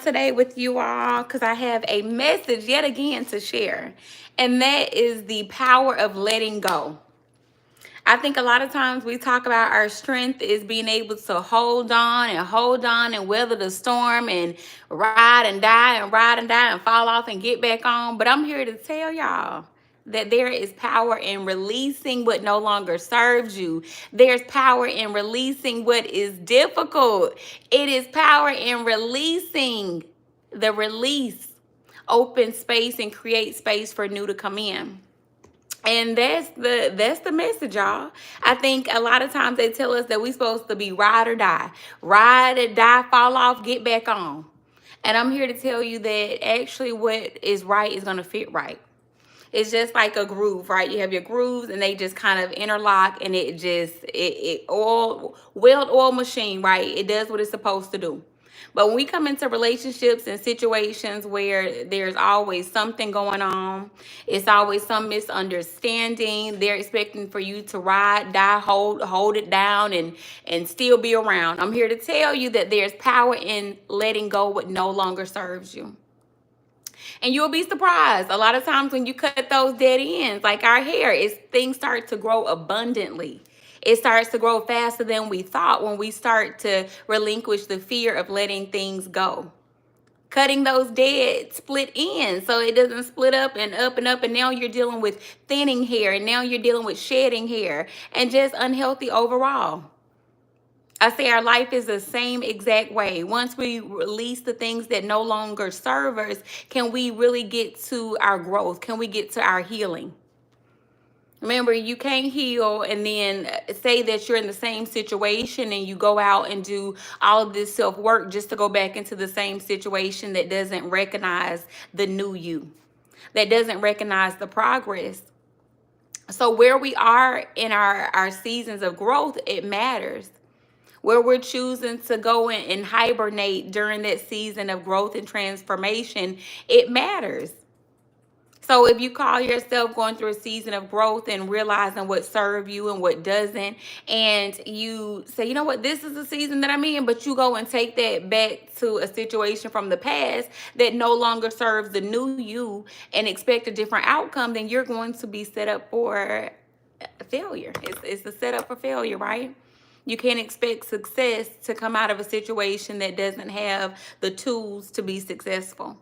today with you all because I have a message yet again to share, and that is the power of letting go. I think a lot of times we talk about our strength is being able to hold on and weather the storm and ride and die and fall off and get back on. But I'm here to tell y'all that there is power in releasing what no longer serves you. There's power in releasing what is difficult. It is power in releasing the release. Open space and create space for new to come in. And that's the message, y'all. I think a lot of times they tell us that we're supposed to be ride or die, fall off, get back on. And I'm here to tell you that actually what is right is gonna fit right. It's just like a groove, right? You have your grooves and they just kind of interlock, and it oil weld oil machine, right? It does what it's supposed to do. But when we come into relationships and situations where there's always something going on, it's always some misunderstanding. They're expecting for you to ride, die, hold it down, and still be around. I'm here to tell you that there's power in letting go what no longer serves you. And you'll be surprised. A lot of times when you cut those dead ends, like our hair, things start to grow abundantly. It starts to grow faster than we thought when we start to relinquish the fear of letting things go. Cutting those dead split ends so it doesn't split up and up and up. And now you're dealing with thinning hair, and now you're dealing with shedding hair and just unhealthy overall. I say our life is the same exact way. Once we release the things that no longer serve us, can we really get to our growth? Can we get to our healing? Remember, you can't heal and then say that you're in the same situation and you go out and do all of this self work just to go back into the same situation that doesn't recognize the new you, that doesn't recognize the progress. So, where we are in our seasons of growth, it matters. Where we're choosing to go in and hibernate during that season of growth and transformation, it matters. So if you call yourself going through a season of growth and realizing what serves you and what doesn't, and you say, you know what, this is the season that I'm in, but you go and take that back to a situation from the past that no longer serves the new you and expect a different outcome, then you're going to be set up for failure. It's a setup for failure, right? You can't expect success to come out of a situation that doesn't have the tools to be successful.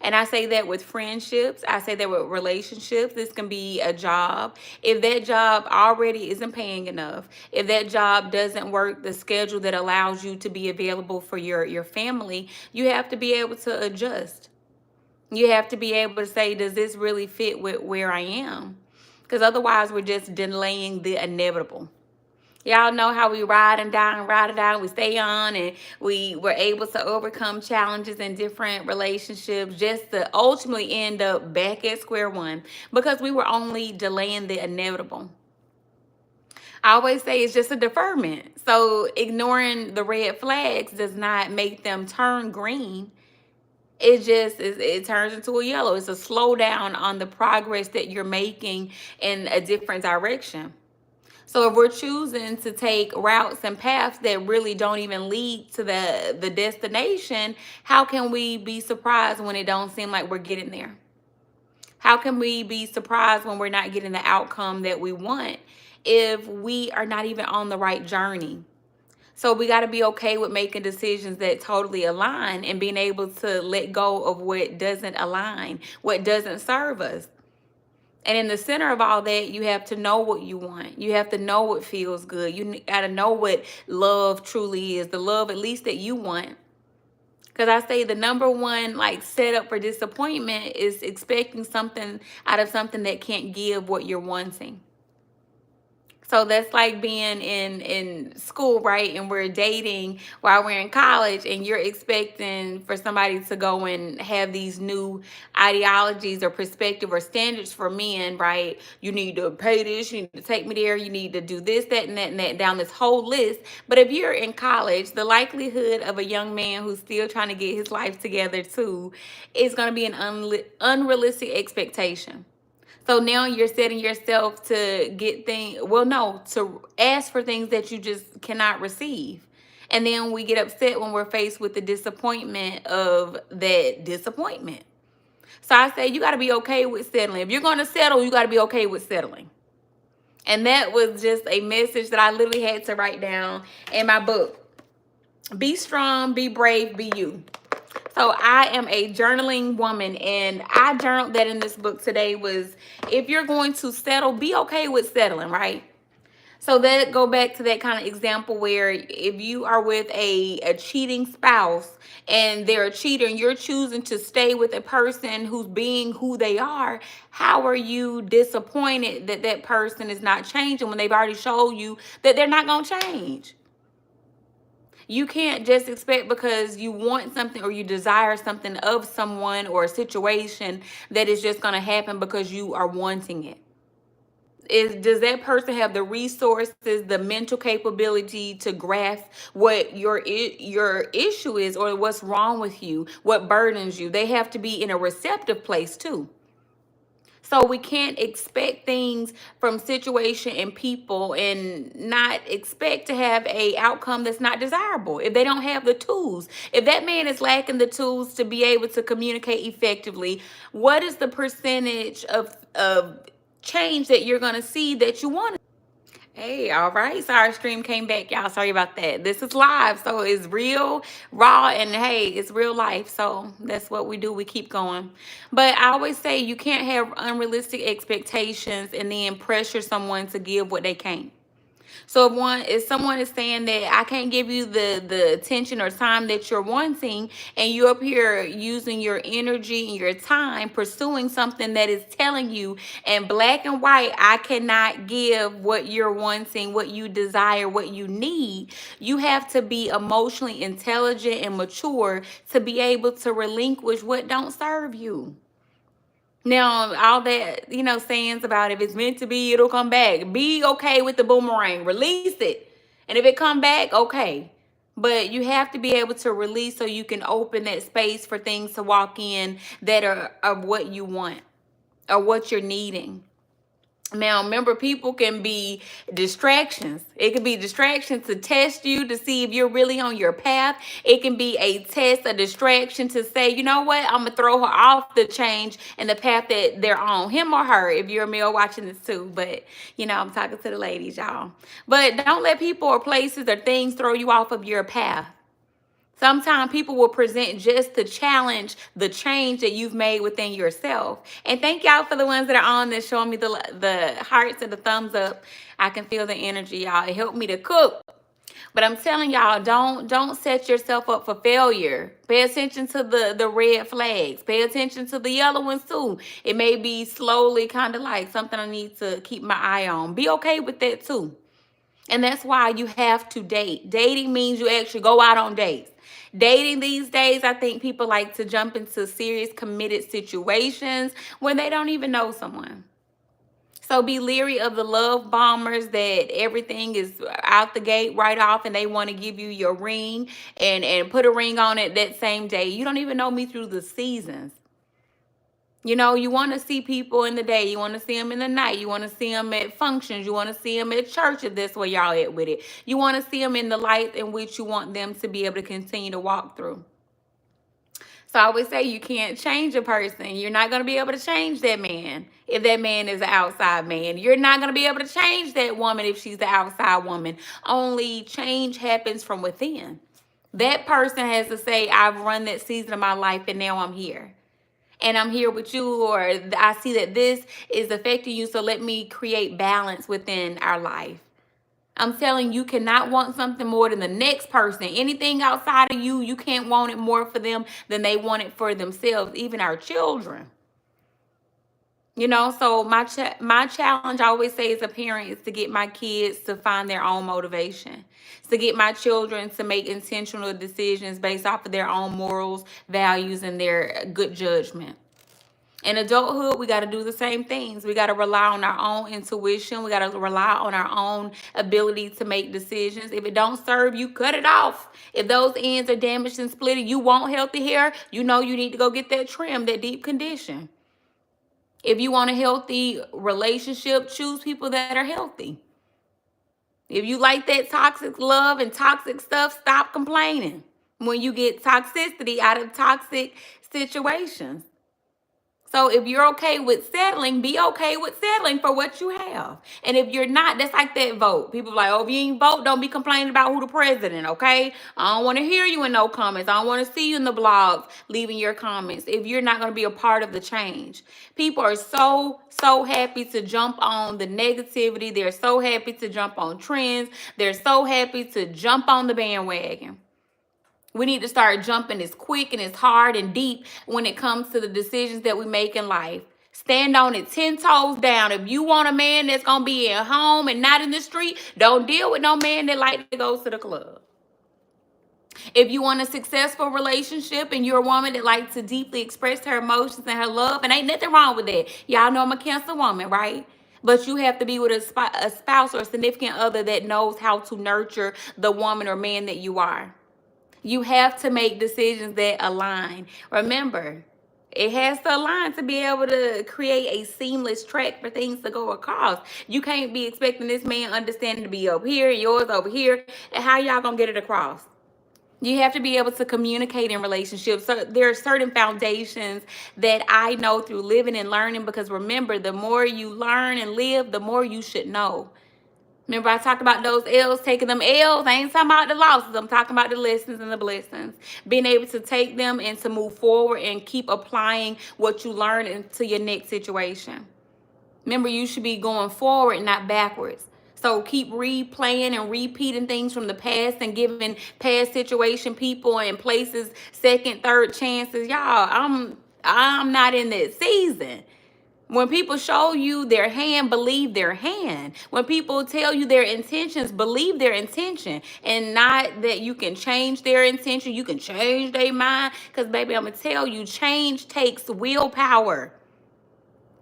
And I say that with friendships. I say that with relationships. This can be a job. If that job already isn't paying enough, if that job doesn't work the schedule that allows you to be available for your family, you have to be able to adjust. You have to be able to say, does this really fit with where I am? Because otherwise, we're just delaying the inevitable. Y'all know how we ride and die and ride and die. We stay on and we were able to overcome challenges in different relationships just to ultimately end up back at square one because we were only delaying the inevitable. I always say it's just a deferment. So ignoring the red flags does not make them turn green. It turns into a yellow. It's a slowdown on the progress that you're making in a different direction. So if we're choosing to take routes and paths that really don't even lead to the destination, how can we be surprised when it don't seem like we're getting there? How can we be surprised when we're not getting the outcome that we want if we are not even on the right journey? So we got to be okay with making decisions that totally align and being able to let go of what doesn't align, what doesn't serve us. And in the center of all that, you have to know what you want. You have to know what feels good. You got to know what love truly is, the love at least that you want. Because I say the number one like setup for disappointment is expecting something out of something that can't give what you're wanting. So that's like being in school, right? And we're dating while we're in college, and you're expecting for somebody to go and have these new ideologies or perspective or standards for men, right? You need to pay this, you need to take me there, you need to do this, that, and that, down this whole list. But if you're in college, the likelihood of a young man who's still trying to get his life together too is going to be an unrealistic expectation. So now you're setting yourself to get things, well, no, to ask for things that you just cannot receive. And then we get upset when we're faced with the disappointment of that disappointment. So I say you got to be okay with settling. If you're going to settle, you got to be okay with settling. And that was just a message that I literally had to write down in my book. Be strong, be brave, be you. So I am a journaling woman, and I journaled that in this book today was, if you're going to settle, be okay with settling, right? So that go back to that kind of example where if you are with a cheating spouse and they're a cheater and you're choosing to stay with a person who's being who they are, how are you disappointed that that person is not changing when they've already showed you that they're not going to change? You can't just expect because you want something or you desire something of someone or a situation that is just going to happen because you are wanting it. Does that person have the resources, the mental capability to grasp what your issue is or what's wrong with you, what burdens you? They have to be in a receptive place too. So we can't expect things from situation and people and not expect to have a outcome that's not desirable if they don't have the tools. If that man is lacking the tools to be able to communicate effectively, what is the percentage of change that you're going to see that you want? Hey, all right. So our stream came back, y'all. Sorry about that. This is live, so it's real, raw, and hey, it's real life. So that's what we do. We keep going. But I always say you can't have unrealistic expectations and then pressure someone to give what they can't. So if someone is saying that I can't give you the attention or time that you're wanting, and you're up here using your energy and your time pursuing something that is telling you in black and white, I cannot give what you're wanting, what you desire, what you need, you have to be emotionally intelligent and mature to be able to relinquish what don't serve you. Now, all that, sayings about if it's meant to be, it'll come back. Be okay with the boomerang. Release it. And if it come back, okay. But you have to be able to release so you can open that space for things to walk in that are of what you want or what you're needing. Now, remember, people can be distractions. It can be distractions to test you to see if you're really on your path. It can be a test, a distraction to say, you know what, I'm going to throw her off the change and the path that they're on, him or her, if you're a male watching this too. But, I'm talking to the ladies, y'all. But don't let people or places or things throw you off of your path. Sometimes people will present just to challenge the change that you've made within yourself. And thank y'all for the ones that are on that showing me the hearts and the thumbs up. I can feel the energy, y'all. It helped me to cook. But I'm telling y'all, don't set yourself up for failure. Pay attention to the red flags. Pay attention to the yellow ones too. It may be slowly kind of like something I need to keep my eye on. Be okay with that too. And that's why you have to date. Dating means you actually go out on dates. Dating these days, I think people like to jump into serious committed situations when they don't even know someone. So be leery of the love bombers that everything is out the gate right off and they want to give you your ring and put a ring on it that same day. You don't even know me through the seasons. You want to see people in the day. You want to see them in the night. You want to see them at functions. You want to see them at church if that's where y'all at with it. You want to see them in the light in which you want them to be able to continue to walk through. So I always say you can't change a person. You're not going to be able to change that man if that man is an outside man. You're not going to be able to change that woman if she's the outside woman. Only change happens from within. That person has to say, I've run that season of my life and now I'm here. And I'm here with you, or I see that this is affecting you, so let me create balance within our life. I'm telling you, cannot want something more than the next person. Anything outside of you, you can't want it more for them than they want it for themselves, even our children. So my challenge, I always say as a parent, is to get my kids to find their own motivation. It's to get my children to make intentional decisions based off of their own morals, values, and their good judgment. In adulthood, we got to do the same things. We got to rely on our own intuition. We got to rely on our own ability to make decisions. If it don't serve you, cut it off. If those ends are damaged and split, you want healthy hair, you need to go get that trim, that deep condition. If you want a healthy relationship, choose people that are healthy. If you like that toxic love and toxic stuff, stop complaining when you get toxicity out of toxic situations. So if you're okay with settling, be okay with settling for what you have. And if you're not, that's like that vote. People are like, oh, if you ain't vote, don't be complaining about who the president, okay? I don't want to hear you in no comments. I don't want to see you in the blogs leaving your comments if you're not going to be a part of the change. People are so happy to jump on the negativity. They're so happy to jump on trends. They're so happy to jump on the bandwagon. We need to start jumping as quick and as hard and deep when it comes to the decisions that we make in life. Stand on it 10 toes down. If you want a man that's going to be at home and not in the street, don't deal with no man that like to go to the club. If you want a successful relationship and you're a woman that likes to deeply express her emotions and her love, and ain't nothing wrong with that. Y'all know I'm a Cancer woman, right? But you have to be with a spouse or a significant other that knows how to nurture the woman or man that you are. You have to make decisions that align. Remember, it has to align to be able to create a seamless track for things to go across. You can't be expecting this man understanding to be up here, yours over here, and how y'all gonna get it across? You have to be able to communicate in relationships. So there are certain foundations that I know through living and learning, because remember, the more you learn and live, the more you should know. Remember, I talked about those L's, taking them L's. I ain't talking about the losses. I'm talking about the lessons and the blessings. Being able to take them and to move forward and keep applying what you learn into your next situation. Remember, you should be going forward, not backwards. So keep replaying and repeating things from the past and giving past situation, people, and places second, third chances. Y'all, I'm not in that season. When people show you their hand, believe their hand. When people tell you their intentions, believe their intention. And not that you can change their intention, you can change their mind. Because, baby, I'm going to tell you, change takes willpower.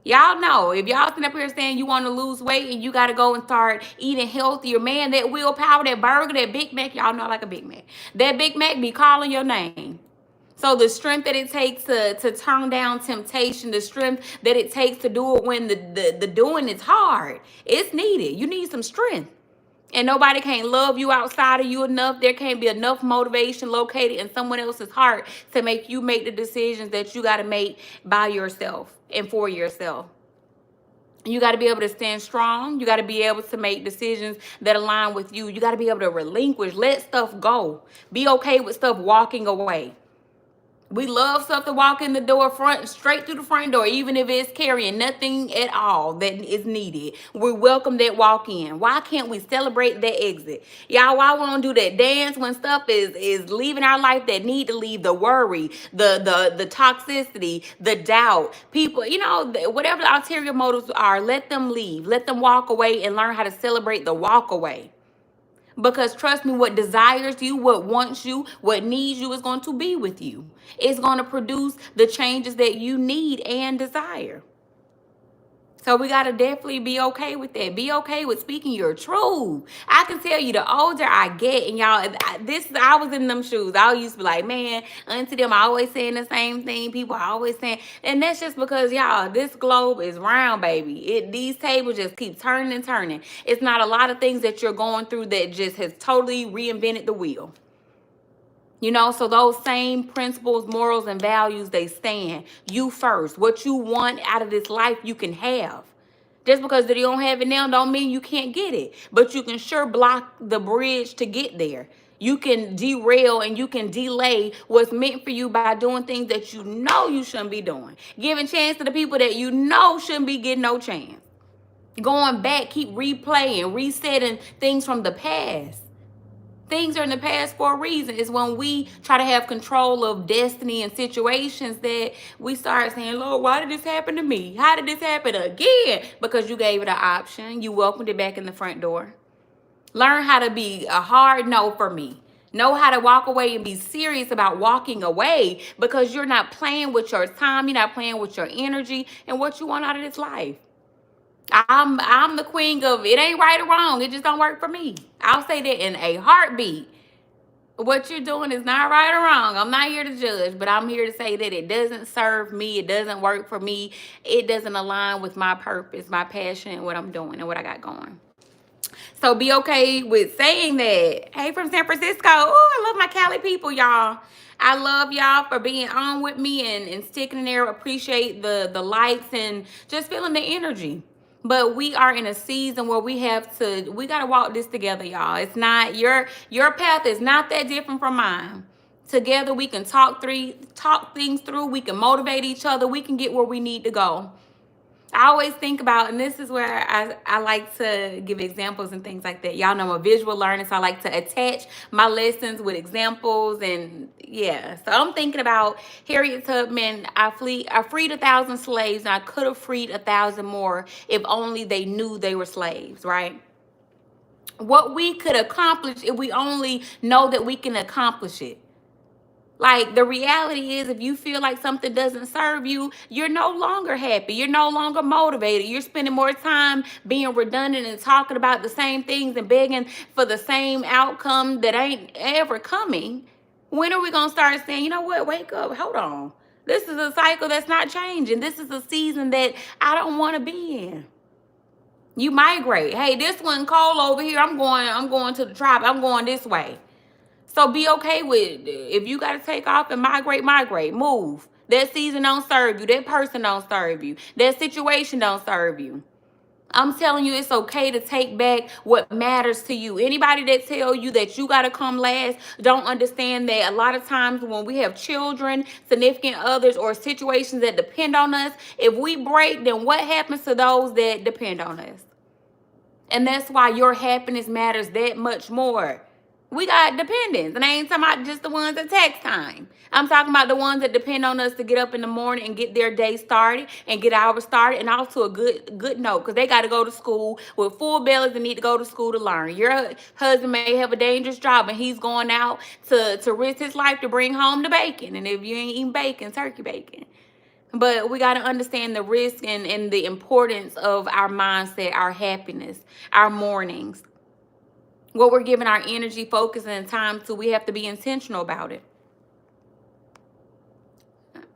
Y'all know, if y'all sitting up here saying you want to lose weight and you got to go and start eating healthier, man, that willpower, that burger, that Big Mac, y'all know I like a Big Mac. That Big Mac be calling your name. So the strength that it takes to turn down temptation, the strength that it takes to do it when the doing is hard, it's needed. You need some strength. And nobody can't love you outside of you enough. There can't be enough motivation located in someone else's heart to make you make the decisions that you got to make by yourself and for yourself. You got to be able to stand strong. You got to be able to make decisions that align with you. You got to be able to relinquish, let stuff go. Be okay with stuff walking away. We love stuff to walk in the door straight through the front door, even if it's carrying nothing at all that is needed. We welcome that walk in. Why can't we celebrate that exit? Y'all, why we don't do that dance when stuff is leaving our life that need to leave? The worry, the toxicity, the doubt. People, whatever the ulterior motives are, let them leave. Let them walk away and learn how to celebrate the walk away. Because trust me, what desires you, what wants you, what needs you is going to be with you. It's going to produce the changes that you need and desire. So we got to definitely be okay with that. Be okay with speaking your truth. I can tell you, the older I get, and y'all, I was in them shoes. I used to be like, man, unto them, I always saying the same thing. People are always saying, and that's just because, y'all, this globe is round, baby. These tables just keep turning and turning. It's not a lot of things that you're going through that just has totally reinvented the wheel. So those same principles, morals, and values, they stand. You first. What you want out of this life, you can have. Just because you don't have it now don't mean you can't get it. But you can sure block the bridge to get there. You can derail and you can delay what's meant for you by doing things that you know you shouldn't be doing. Giving chance to the people that you know shouldn't be getting no chance. Going back, keep replaying, resetting things from the past. Things are in the past for a reason. It's when we try to have control of destiny and situations that we start saying, Lord, why did this happen to me? How did this happen again? Because you gave it an option. You welcomed it back in the front door. Learn how to be a hard no for me. Know how to walk away and be serious about walking away, because you're not playing with your time. You're not playing with your energy and what you want out of this life. I'm the queen of it ain't right or wrong. It just don't work for me. I'll say that in a heartbeat. What you're doing is not right or wrong. I'm not here to judge, but I'm here to say that it doesn't serve me. It doesn't work for me. It doesn't align with my purpose, my passion, what I'm doing, and what I got going. So be okay with saying that. Hey, from San Francisco. Oh, I love my Cali people, y'all. I love y'all for being on with me and sticking in there. Appreciate the likes and just feeling the energy. But we are in a season where we gotta walk this together, y'all. It's not your path is not that different from mine. Together we can talk things through. We can motivate each other. We can get where we need to go. I always think about, and this is where I like to give examples and things like that. Y'all know I'm a visual learner, so I like to attach my lessons with examples. And yeah, so I'm thinking about Harriet Tubman. I freed 1,000 slaves, and I could have freed 1,000 more if only they knew they were slaves, right? What we could accomplish if we only know that we can accomplish it. Like, the reality is, if you feel like something doesn't serve you, you're no longer happy. You're no longer motivated. You're spending more time being redundant and talking about the same things and begging for the same outcome that ain't ever coming. When are we going to start saying, you know what, wake up, hold on. This is a cycle that's not changing. This is a season that I don't want to be in. You migrate. Hey, this one cold over here. I'm going to the tribe. I'm going this way. So be okay with, if you got to take off and migrate, move. That season don't serve you. That person don't serve you. That situation don't serve you. I'm telling you, it's okay to take back what matters to you. Anybody that tell you that you got to come last don't understand that a lot of times when we have children, significant others, or situations that depend on us, if we break, then what happens to those that depend on us? And that's why your happiness matters that much more. We got dependents, and I ain't talking about just the ones at tax time. I'm talking about the ones that depend on us to get up in the morning and get their day started and get ours started, and off to a good note, because they got to go to school with full bellies and need to go to school to learn. Your husband may have a dangerous job, and he's going out to risk his life to bring home the bacon. And if you ain't eating bacon, turkey bacon. But we got to understand the risk and the importance of our mindset, our happiness, our mornings. What we're giving our energy, focus, and time to, we have to be intentional about it.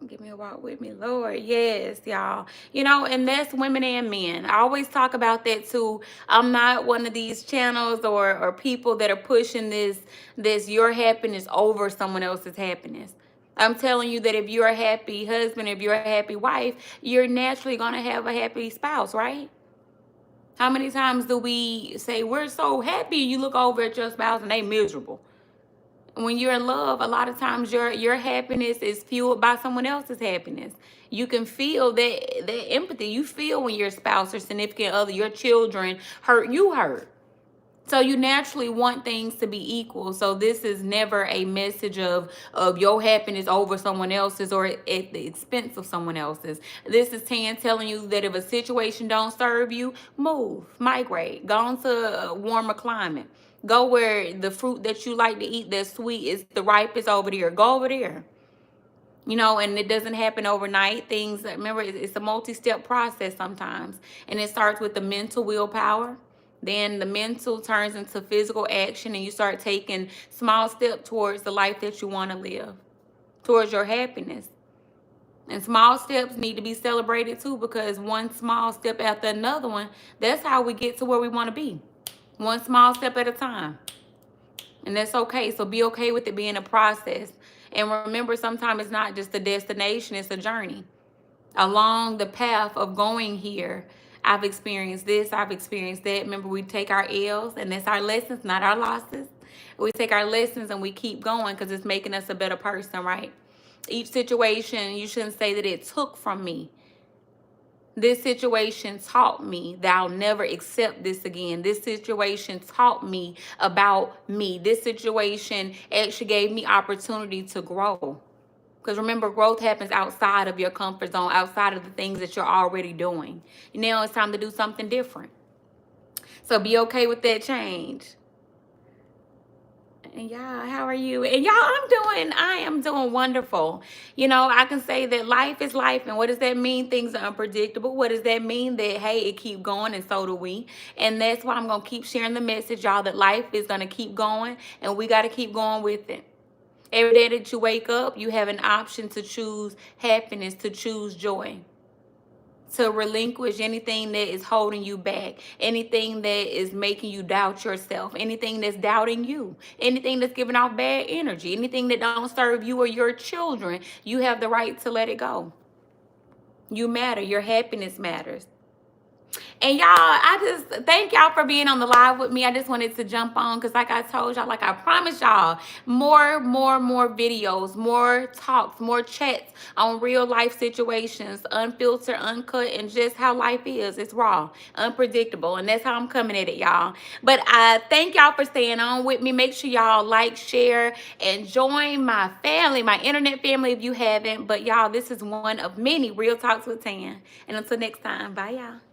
Give me a walk with me, Lord. Yes, y'all. You know, and that's women and men. I always talk about that too. I'm not one of these channels or people that are pushing this your happiness over someone else's happiness. I'm telling you that if you're a happy husband, if you're a happy wife, you're naturally going to have a happy spouse, right? How many times do we say we're so happy, you look over at your spouse and they miserable? When you're in love, a lot of times your happiness is fueled by someone else's happiness. You can feel that empathy. You feel when your spouse or significant other, your children hurt, you hurt. So you naturally want things to be equal. So this is never a message of your happiness over someone else's or at the expense of someone else's. This is Tan telling you that if a situation don't serve you, move, migrate, go on to a warmer climate. Go where the fruit that you like to eat that's sweet is the ripest over there. Go over there. You know, and it doesn't happen overnight. Things, remember, it's a multi-step process sometimes. And it starts with the mental willpower. Then the mental turns into physical action, and you start taking small steps towards the life that you want to live, towards your happiness. And small steps need to be celebrated too, because one small step after another one, that's how we get to where we want to be. One small step at a time. And that's okay. So be okay with it being a process. And remember, sometimes it's not just a destination, it's a journey. Along the path of going here, I've experienced this, I've experienced that. Remember, we take our L's, and that's our lessons, not our losses. We take our lessons and we keep going because it's making us a better person, right? Each situation, you shouldn't say that it took from me. This situation taught me that I'll never accept this again. This situation taught me about me. This situation actually gave me opportunity to grow. Because remember, growth happens outside of your comfort zone, outside of the things that you're already doing. Now it's time to do something different. So be okay with that change. And y'all, how are you? And y'all, I am doing wonderful. You know, I can say that life is life. And what does that mean? Things are unpredictable. What does that mean? That, hey, it keep going, and so do we. And that's why I'm going to keep sharing the message, y'all, that life is going to keep going, and we got to keep going with it. Every day that you wake up, you have an option to choose happiness, to choose joy. to relinquish anything that is holding you back, anything that is making you doubt yourself, anything that's doubting you, anything that's giving off bad energy, anything that don't serve you or your children. You have the right to let it go. You matter. Your happiness matters. And y'all, I just thank y'all for being on the live with me. I just wanted to jump on because, like I told y'all, like I promised y'all, more videos, more talks, more chats on real life situations, unfiltered, uncut, and just how life is. It's raw, unpredictable, and that's how I'm coming at it, y'all. But I thank y'all for staying on with me. Make sure y'all like, share, and join my family, my internet family if you haven't. But y'all, this is one of many Real Talks with Tan. And until next time, bye y'all.